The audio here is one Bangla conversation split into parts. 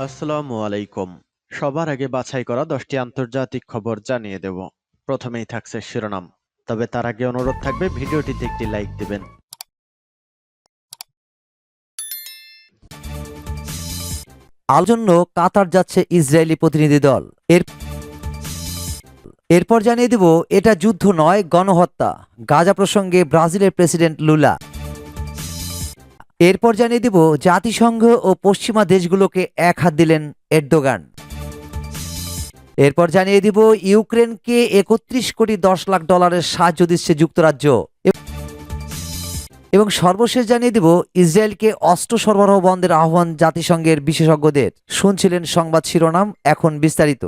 আসসালামু আলাইকুম। সবার আগে বাছাই করা 10টি আন্তর্জাতিক খবর জানিয়ে দেব। প্রথমেই থাকছে শিরোনাম। তবে তার আগে অনুরোধ থাকবে ভিডিওটিতে একটি লাইক দিবেন। জন্য কাতার যাচ্ছে ইসরায়েলি প্রতিনিধি দল। এরপর জানিয়ে দেব, এটা যুদ্ধ নয়, গণহত্যা। গাজা প্রসঙ্গে ব্রাজিলের প্রেসিডেন্ট লুলা। এরপর জানিয়ে দেব, জাতিসংঘ ও পশ্চিমা দেশগুলোকে এক হাত দিলেন এরদোগান। এরপর জানিয়ে দিব, ইউক্রেনকে 31 কোটি 10 লাখ ডলারের সাহায্য দিচ্ছে যুক্তরাজ্য। এবং সর্বশেষ জানিয়ে দিব, ইসরায়েলকে অস্ত্র সরবরাহ বন্ধের আহ্বান জাতিসংঘের বিশেষজ্ঞদের। শুনছিলেন সংবাদ শিরোনাম, এখন বিস্তারিত।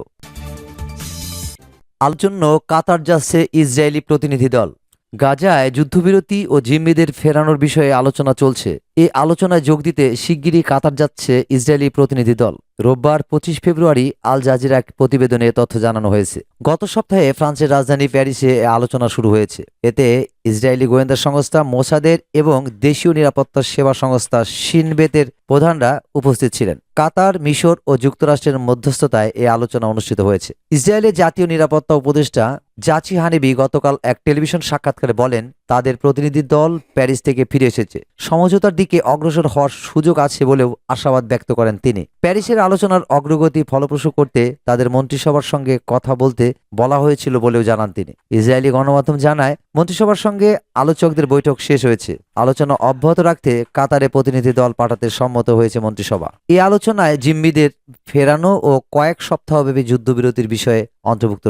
জন্য কাতার যাচ্ছে ইসরায়েলি প্রতিনিধি দল। গাজায় যুদ্ধবিরতি ও জিম্মিদের ফেরানোর বিষয়ে আলোচনা চলছে। এই আলোচনায় যোগ দিতে শিগগিরই কাতার যাচ্ছে ইসরায়েলি প্রতিনিধি দল। রোববার 25 ফেব্রুয়ারি আল জাজিরা এক প্রতিবেদনে তথ্য জানানো হয়েছে। গত সপ্তাহে ফ্রান্সের রাজধানী প্যারিসে আলোচনা শুরু হয়েছে। এতে ইসরায়েলি গোয়েন্দা সংস্থা মোসাদের এবং দেশীয় নিরাপত্তা সেবা সংস্থা শিনবেতের প্রধানরা উপস্থিত ছিলেন। কাতার, মিশর ও যুক্তরাষ্ট্রের মধ্যস্থতায় এই আলোচনা অনুষ্ঠিত হয়েছে। ইসরায়েলের জাতীয় নিরাপত্তা উপদেষ্টা জাচি হানিবি গতকাল এক টেলিভিশন সাক্ষাৎকারে বলেন, তাদের প্রতিনিধি দল প্যারিস থেকে ফিরে এসেছে। সমঝোতার দিকে অগ্রসর হওয়ার সুযোগ আছে বলেও আশাবাদ ব্যক্ত করেন তিনি। প্যারিসের আলোচনার অগ্রগতি ফলপ্রসূ করতে তাদের মন্ত্রিসভার সঙ্গে কথা বলতে বলা হয়েছিল বলেও জানান তিনি। ইসরায়েলি গণমাধ্যম জানায়, মন্ত্রিসভার সঙ্গে আলোচকদের বৈঠক শেষ হয়েছে। আলোচনা অব্যাহত রাখতে কাতারে প্রতিনিধি দল পাঠাতে সম্মত হয়েছে মন্ত্রিসভা। এই আলোচনায় জিম্মিদের ফেরানো ও কয়েক সপ্তাহব্যাপী যুদ্ধবিরতির বিষয়ে অন্তর্ভুক্ত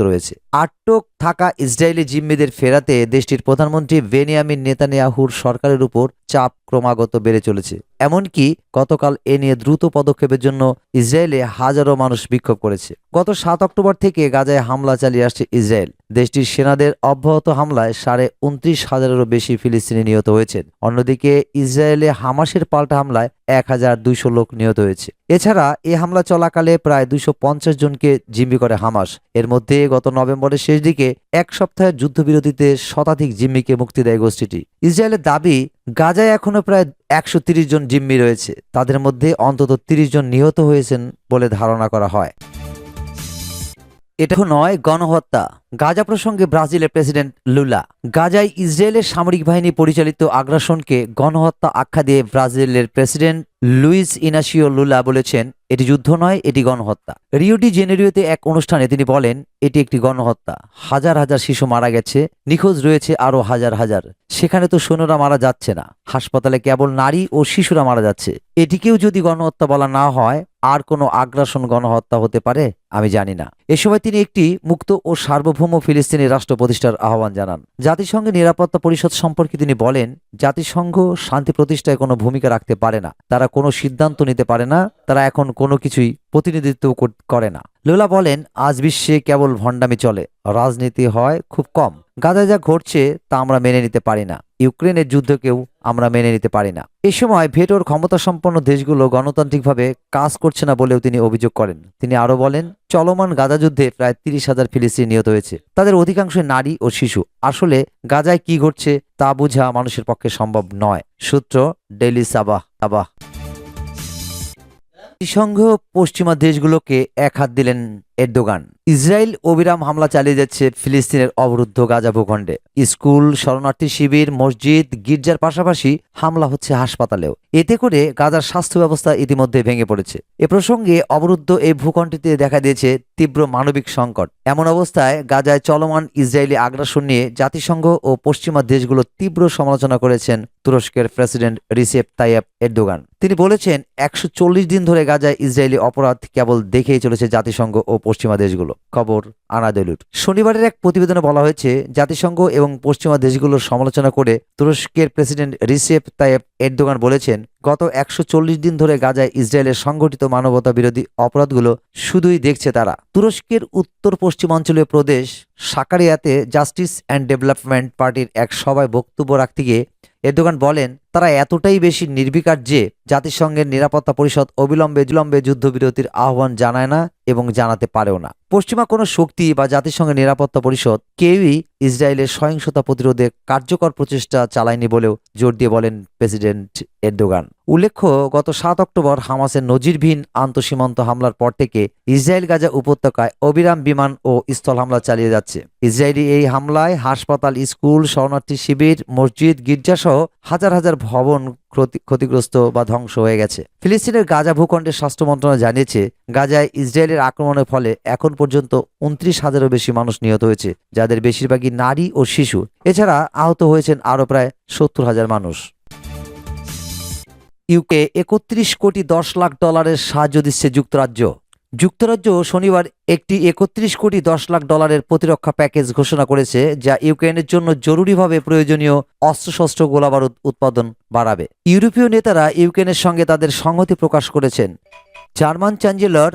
রয়েছে। আটক থাকা ইসরায়েলি জিম্মিদের ফেরাতে দেশটির প্রধানমন্ত্রী বেনিয়ামিন নেতানিয়াহুর সরকারের উপর চাপ ক্রমাগত বেড়ে চলেছে। এমনকি গতকাল এ নিয়ে দ্রুত পদক্ষেপের জন্য ইসরায়েলে হাজারো মানুষ বিক্ষোভ করেছে। গত 7 অক্টোবর থেকে গাজায় হামলা চালিয়ে আসছে ইসরায়েল। দেশটির সেনাদের অব্যাহত হামলায় 29,500-এরও বেশি ফিলিস্তিনি নিহত হয়েছেন। অন্যদিকে ইসরায়েলে হামাসের পাল্টা হামলায় 1,200 লোক নিহত হয়েছে। এছাড়া এ হামলা চলাকালে প্রায় 250 জনকে জিম্মি করে হামাস। এর মধ্যে গত নভেম্বরের শেষ দিকে এক সপ্তাহের যুদ্ধবিরতিতে শতাধিক জিম্মিকে মুক্তি দেয় গোষ্ঠীটি। ইসরায়েলের দাবি, গাজায় এখনো প্রায় 130 জন জিম্মি রয়েছে। তাদের মধ্যে অন্তত 30 জন নিহত হয়েছেন বলে ধারণা করা হয়। এটা নয়, গণহত্যা। গাজা প্রসঙ্গে ব্রাজিলের প্রেসিডেন্ট লুলা। গাজায় ইসরায়েলের সামরিক বাহিনী পরিচালিত আগ্রাসনকে গণহত্যা আখ্যা দিয়ে ব্রাজিলের প্রেসিডেন্ট লুইস ইনাসিও লুলা বলেছেন, এটি যুদ্ধ নয়, এটি গণহত্যা। রিও ডি জেনেরিওতে এক অনুষ্ঠানে তিনি বলেন, এটি একটি গণহত্যা। হাজার হাজার শিশু মারা গেছে, নিখোঁজ রয়েছে আরো হাজার হাজার। সেখানে তো সৈন্যরা মারা যাচ্ছে না, হাসপাতালে কেবল নারী ও শিশুরা মারা যাচ্ছে। এটিকেও যদি গণহত্যা বলা না হয়, আর কোনো আগ্রাসন গণহত্যা হতে পারে? আমি জানি না। এ সময় তিনি একটি মুক্ত ও সার্বভৌম ফিলিস্তিনি রাষ্ট্র প্রতিষ্ঠার আহ্বান জানান। জাতিসংঘের নিরাপত্তা পরিষদ সম্পর্কে তিনি বলেন, জাতিসংঘ শান্তি প্রতিষ্ঠায় কোনো ভূমিকা রাখতে পারে না, তারা কোনো সিদ্ধান্ত নিতে পারে না, তারা এখন কোনো কিছুই প্রতিনিধিত্ব করে না। লোলা বলেন, আজ বিশ্বে কেবল ভণ্ডামি চলে, রাজনীতি হয় খুব কম। গাজায় যা ঘটছে তা আমরা মেনে নিতে পারি না। ইউক্রেনের যুদ্ধকেও আমরা মেনে নিতে পারি না। এ সময় ভেটোর ক্ষমতাসম্পন্ন দেশগুলো গণতান্ত্রিকভাবে কাজ করছে না বলেও তিনি অভিযোগ করেন। তিনি আরো বলেন, চলমান গাজা যুদ্ধে প্রায় 30,000 ফিলিস্তিনি নিহত হয়েছে, তাদের অধিকাংশই নারী ও শিশু। আসলে গাজায় কি ঘটছে তা বোঝা মানুষের পক্ষে সম্ভব নয়। সূত্র ডেইলি সাবাহ। জাতিসংঘ পশ্চিমা দেশগুলোকে এক হাত দিলেন এরদোগান। ইসরায়েল অবিরাম হামলা চালিয়ে যাচ্ছে ফিলিস্তিনের অবরুদ্ধ গাজা ভূখণ্ডে। স্কুল, শরণার্থী শিবির, মসজিদ, গির্জার পাশাপাশি হামলা হচ্ছে হাসপাতালেও। এতে করে গাজার স্বাস্থ্য ব্যবস্থা ইতিমধ্যে ভেঙে পড়েছে। এ প্রসঙ্গে অবরুদ্ধ এই ভূখণ্ডটিতে দেখা দিয়েছে তীব্র মানবিক সংকট। এমন অবস্থায় গাজায় চলমান ইসরায়েলি আগ্রাসন নিয়ে জাতিসংঘ ও পশ্চিমা দেশগুলো তীব্র সমালোচনা করেছেন তুরস্কের প্রেসিডেন্ট রিসেপ তাইয়েপ এরদোগান। তিনি বলেছেন, 140 দিন ধরে গাজায় ইসরায়েলি অপরাধ কেবল দেখেই চলেছে জাতিসংঘ ও পশ্চিমা দেশগুলো। খবর আনাদোলুর। শনিবারের এক প্রতিবেদনে বলা হয়েছে, জাতিসংঘ এবং পশ্চিমা দেশগুলোর সমালোচনা করে তুরস্কের প্রেসিডেন্ট রিসেপ তাইয়েপ এরদোগান বলেছেন, গত 140 দিন ধরে গাজায় ইসরায়েলের সংগঠিত মানবতা বিরোধী অপরাধগুলো শুধুই দেখছে তারা। তুরস্কের উত্তর পশ্চিমাঞ্চলীয় প্রদেশ সাকারিয়াতে জাস্টিস অ্যান্ড ডেভেলপমেন্ট পার্টির এক সভায় বক্তব্য রাখতে গিয়ে এরদোগান বলেন, তারা এতটাই বেশি নির্বিকার যে জাতিসংঘের নিরাপত্তা পরিষদ অবিলম্বে যুদ্ধবিরতির আহ্বান জানায় না এবং জানাতে পারেও না। পশ্চিমা কোনো শক্তি বা জাতিসংঘের নিরাপত্তা পরিষদ কেউই ইসরায়েলের সহিংসতা প্রতিরোধে কার্যকর প্রচেষ্টা চালায়নি বলেও জোর দিয়ে বলেন প্রেসিডেন্ট এরদোগান। উল্লেখ্য, গত 7 অক্টোবর হামাসের নজিরবিহীন আন্তঃসীমান্ত হামলার পর থেকে ইসরায়েল গাজা উপত্যকায় অবিরাম বিমান ও স্থল হামলা চালিয়ে যাচ্ছে। ইসরায়েলি এই হামলায় হাসপাতাল, স্কুল, শরণার্থী শিবির, মসজিদ, গির্জাসহ হাজার হাজার ভবন ক্ষতিগ্রস্ত বা ধ্বংস হয়ে গেছে। ফিলিস্তিনের গাজা ভূখণ্ডের স্বাস্থ্য মন্ত্রণালয় জানিয়েছে, গাজায় ইসরায়েলের আক্রমণের ফলে এখন পর্যন্ত 29,000-এরও বেশি মানুষ নিহত হয়েছে, যাদের বেশিরভাগই নারী ও শিশু। এছাড়া আহত হয়েছেন আরও প্রায় 70,000 মানুষ। ইউকে 31 কোটি 10 লাখ ডলারের সাহায্য দিচ্ছে যুক্তরাজ্য। যুক্তরাজ্য শনিবার একটি 31 কোটি 10 লাখ ডলারের প্রতিরক্ষা প্যাকেজ ঘোষণা করেছে, যা ইউক্রেনের জন্য জরুরিভাবে প্রয়োজনীয় অস্ত্রশস্ত্র, গোলাবারুদ উৎপাদন বাড়াবে। ইউরোপীয় নেতারা ইউক্রেনের সঙ্গে তাদের সংহতি প্রকাশ করেছেন। জার্মান চ্যান্সেলর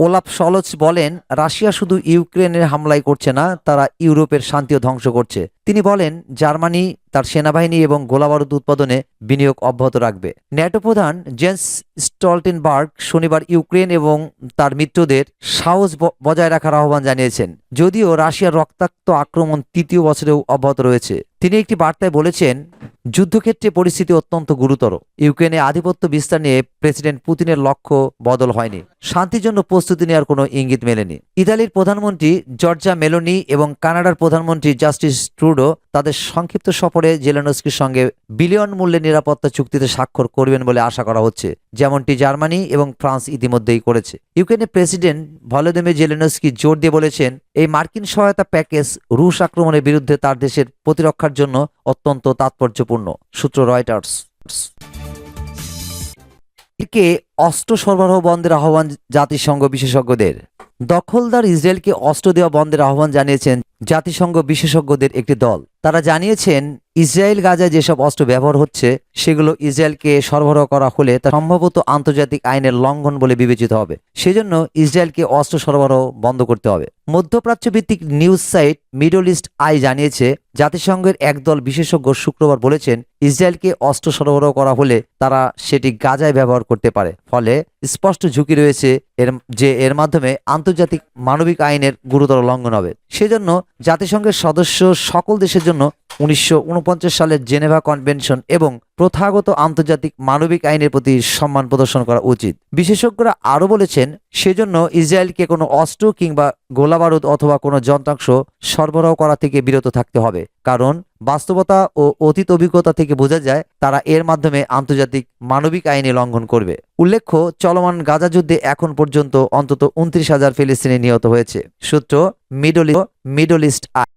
ওলাফ শলজ বলেন, রাশিয়া শুধু ইউক্রেনের হামলাই করছে না, তারা ইউরোপের শান্তিও ধ্বংস করছে। তিনি বলেন, জার্মানি তার সেনাবাহিনী এবং গোলাবারুদ উৎপাদনে বিনিয়োগ অব্যাহত রাখবে। ন্যাটো প্রধান জেন্স স্টলটেনবার্গ শনিবার ইউক্রেন এবং তার মিত্রদের সাহস বজায় রাখার আহ্বান জানিয়েছেন, যদিও রাশিয়ার রক্তাক্ত আক্রমণ 3য় বছরেও অব্যাহত রয়েছে। তিনি একটি বার্তায় বলেছেন, যুদ্ধক্ষেত্রে পরিস্থিতি অত্যন্ত গুরুতর। ইউক্রেনে আধিপত্য বিস্তার নিয়ে প্রেসিডেন্ট পুতিনের লক্ষ্য বদল হয়নি। শান্তির জন্য প্রস্তুতি নেওয়ার কোনো ইঙ্গিত মেলেনি। ইতালির প্রধানমন্ত্রী জর্জা মেলোনি এবং কানাডার প্রধানমন্ত্রী জাস্টিন ট্রুডো তাদের সংক্ষিপ্ত সফরে জেলেনস্কির সঙ্গে বিলিয়ন মূল্যের নিরাপত্তা চুক্তিতে স্বাক্ষর করবেন বলে আশা করা হচ্ছে, যেমনটি জার্মানি এবং ফ্রান্স ইতিমধ্যেই করেছে। ইউক্রেনের প্রেসিডেন্ট ভলোদিমির জেলেনস্কি জোর দিয়ে বলেছেন, এই মার্কিন সহায়তা প্যাকেজ রুশ আক্রমণের বিরুদ্ধে তার দেশের প্রতিরক্ষার জন্য অত্যন্ত তাৎপর্যপূর্ণ। সূত্র রয়টার্স। কে অস্ত্র সরবরাহ বন্ধের আহ্বান জাতিসংঘ বিশেষজ্ঞদের। দখলদার ইসরায়েলকে অস্ত্র দেওয়া বন্ধের আহ্বান জানিয়েছেন জাতিসংঘ বিশেষজ্ঞদের একটি দল। তারা জানিয়েছেন, ইসরায়েল গাজায় যেসব অস্ত্র ব্যবহার হচ্ছে সেগুলো ইসরায়েলকে সরবরাহ করা হলে তা সম্ভবত আন্তর্জাতিক আইনের লঙ্ঘন বলে বিবেচিত হবে। সেজন্য ইসরায়েলকে অস্ত্র সরবরাহ বন্ধ করতে হবে। মধ্যপ্রাচ্য ভিত্তিক news site Middle East Eye জানিয়েছে, জাতিসংঘের একদল বিশেষজ্ঞ শুক্রবার বলেছেন, ইসরায়েলকে অস্ত্র সরবরাহ করা হলে তারা সেটি গাজায় ব্যবহার করতে পারে। ফলে স্পষ্ট ঝুঁকি রয়েছে এর মাধ্যমে আন্তর্জাতিক মানবিক আইনের গুরুতর লঙ্ঘন হবে। সেজন্য জাতিসংঘের সদস্য সকল দেশের জন্য 1949 সালের জেনেভা কনভেনশন এবং প্রথাগত আন্তর্জাতিক মানবিক আইনের প্রতি সম্মান প্রদর্শন করা উচিত। বিশেষজ্ঞরা আরও বলেছেন, সেজন্য ইসরায়েলকে কোনো অস্ত্র কিংবা গোলাবারুদ অথবা কোনো যন্ত্রাংশ সরবরাহ করা থেকে বিরত থাকতে হবে, কারণ বাস্তবতা ও অতীত অভিজ্ঞতা থেকে বোঝা যায় তারা এর মাধ্যমে আন্তর্জাতিক মানবিক আইনে লঙ্ঘন করবে। উল্লেখ্য, চলমান গাজা যুদ্ধে এখন পর্যন্ত অন্তত 29,000 ফিলিস্তিনি নিহত হয়েছে। সূত্র মিডল ইস্ট আই।